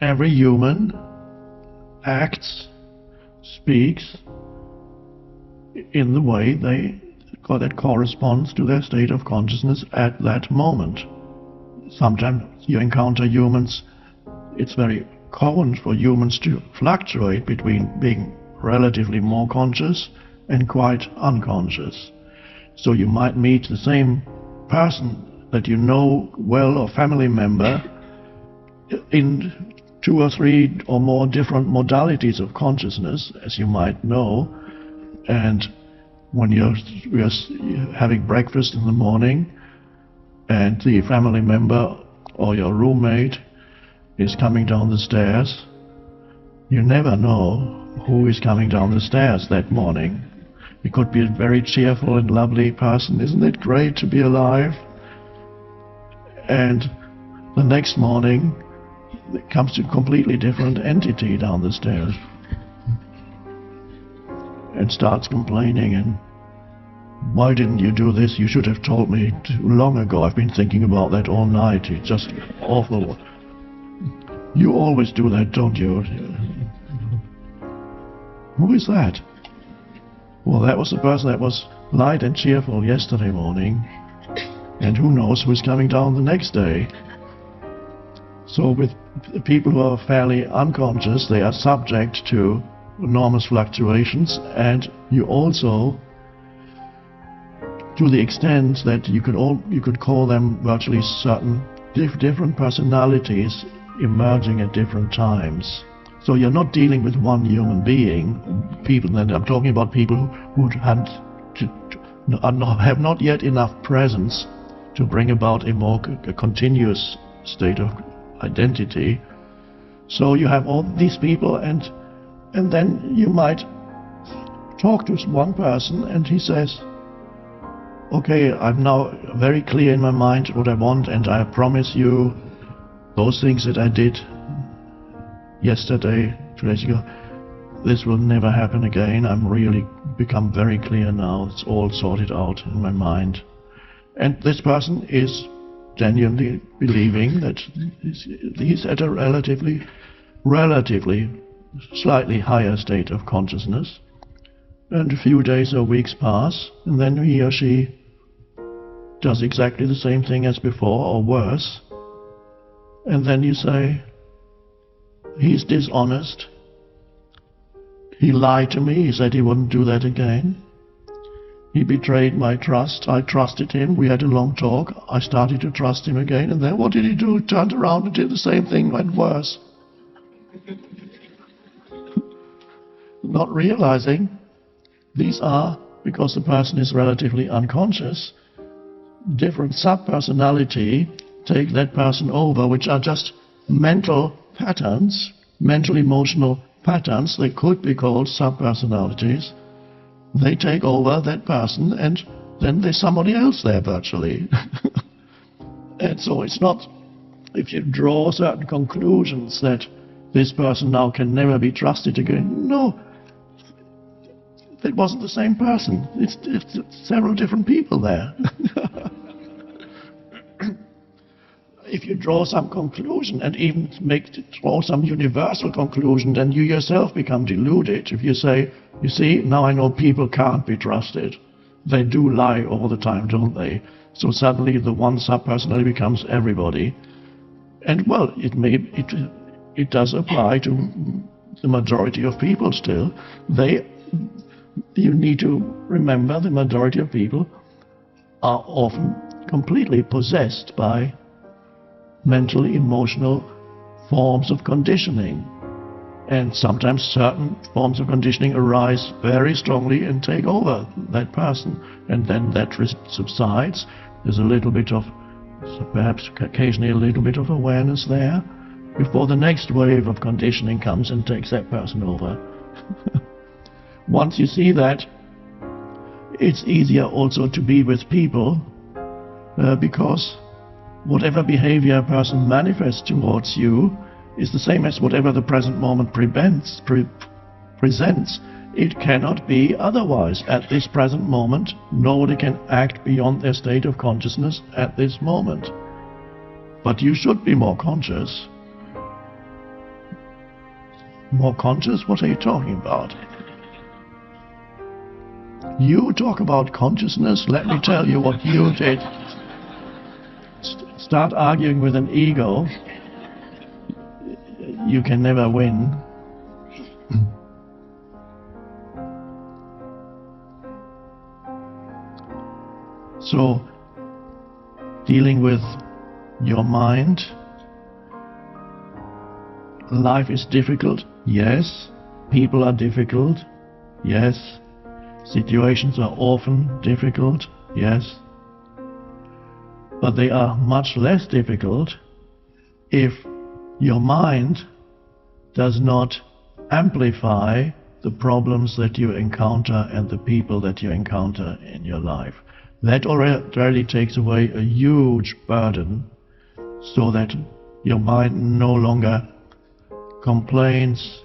every human acts, speaks in the way that corresponds to their state of consciousness at that moment. Sometimes you encounter humans, it's very common for humans to fluctuate between being relatively more conscious and quite unconscious. So you might meet the same person that you know well or family member in 2 or 3 or more different modalities of consciousness, as you might know. And when you're having breakfast in the morning and the family member or your roommate is coming down the stairs, you never know who is coming down the stairs that morning. It could be a very cheerful and lovely person. Isn't it great to be alive? And the next morning it comes a completely different entity down the stairs and starts complaining, and why didn't you do this? You should have told me too long ago. I've been thinking about that all night. It's just awful. You always do that, don't you? Who is that? Well, that was the person that was light and cheerful yesterday morning, and who knows who's coming down the next day. So with people who are fairly unconscious, they are subject to enormous fluctuations, and you also, to the extent that you could call them virtually certain different personalities emerging at different times. So you're not dealing with one human being. People, and I'm talking about people who have not yet enough presence to bring about a continuous state of identity. So you have all these people, and then you might talk to one person and he says, okay, I'm now very clear in my mind what I want, and I promise you those things that I did yesterday, 2 days ago, this will never happen again. I'm really become very clear now. It's all sorted out in my mind. And this person is genuinely believing that he's at a relatively slightly higher state of consciousness. And a few days or weeks pass, and then he or she does exactly the same thing as before, or worse. And then you say, he's dishonest. He lied to me. He said he wouldn't do that again. He betrayed my trust. I trusted him. We had a long talk. I started to trust him again. And then what did he do? He turned around and did the same thing, and worse. Not realizing these are, because the person is relatively unconscious, different sub-personality take that person over, which are just mental patterns, mental emotional patterns. They could be called sub-personalities. They take over that person, and then there's somebody else there virtually. And so it's not, if you draw certain conclusions that this person now can never be trusted again, no, it wasn't the same person. It's several different people there. If you draw some conclusion, and even draw some universal conclusion, then you yourself become deluded. If you say, you see, now I know people can't be trusted. They do lie all the time, don't they? So suddenly the one sub-personality becomes everybody. And well, it does apply to the majority of people still. You need to remember the majority of people are often completely possessed by mental, emotional forms of conditioning. And sometimes certain forms of conditioning arise very strongly and take over that person. And then that subsides. There's a little bit of, perhaps occasionally a little bit of awareness there, before the next wave of conditioning comes and takes that person over. Once you see that, it's easier also to be with people, because whatever behavior a person manifests towards you is the same as whatever the present moment presents. It cannot be otherwise. At this present moment, nobody can act beyond their state of consciousness at this moment. But you should be more conscious. More conscious? What are you talking about? You talk about consciousness, let me tell you what you did. Start arguing with an ego, you can never win. So, dealing with your mind, life is difficult, yes. People are difficult, yes. Situations are often difficult, yes. But they are much less difficult if your mind does not amplify the problems that you encounter and the people that you encounter in your life. That already takes away a huge burden, so that your mind no longer complains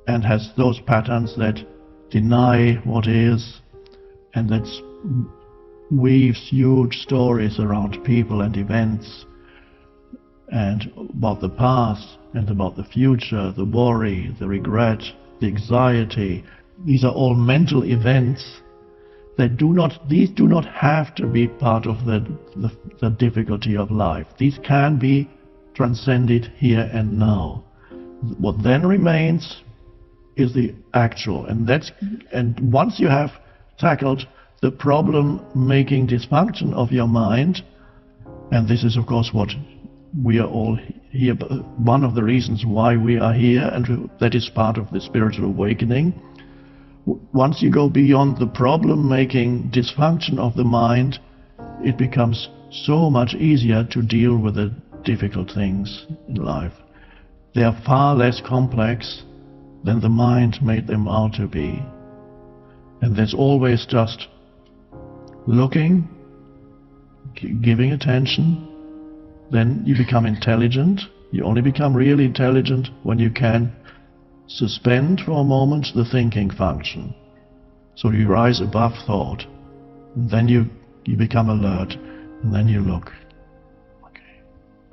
and has those patterns that deny what is, and that weaves huge stories around people and events, and about the past and about the future, the worry, the regret, the anxiety. These are all mental events that these do not have to be part of the difficulty of life. These can be transcended here and now. What then remains is the actual, and once you have tackled the problem-making dysfunction of your mind, and this is of course what we are all here, one of the reasons why we are here, and that is part of the spiritual awakening. Once you go beyond the problem-making dysfunction of the mind, it becomes so much easier to deal with the difficult things in life. They are far less complex than the mind made them out to be. And there's always just looking, giving attention, then you become intelligent. You only become really intelligent when you can suspend for a moment the thinking function. So you rise above thought, and then you become alert, and then you look. Okay.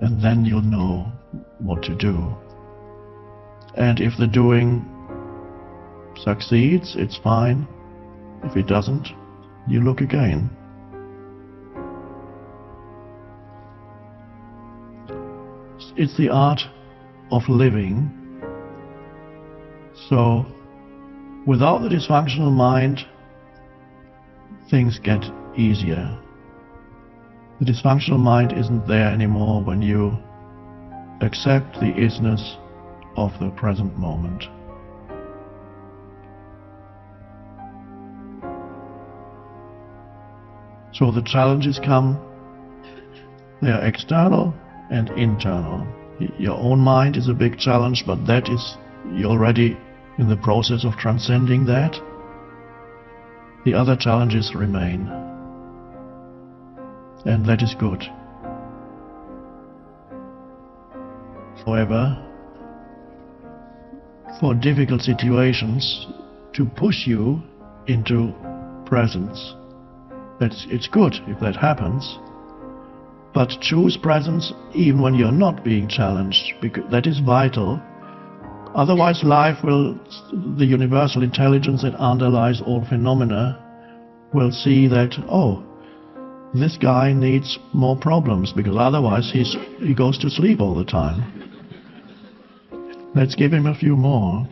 And then you'll know what to do. And if the doing succeeds, it's fine. If it doesn't, you look again. It's the art of living. So, without the dysfunctional mind, things get easier. The dysfunctional mind isn't there anymore when you accept the isness of the present moment. So the challenges come, they are external and internal. Your own mind is a big challenge, but you're already in the process of transcending that. The other challenges remain, and that is good. However, for difficult situations, to push you into presence, it's good if that happens, but choose presence even when you're not being challenged, because that is vital. Otherwise the universal intelligence that underlies all phenomena will see that, oh, this guy needs more problems, because otherwise he goes to sleep all the time. Let's give him a few more.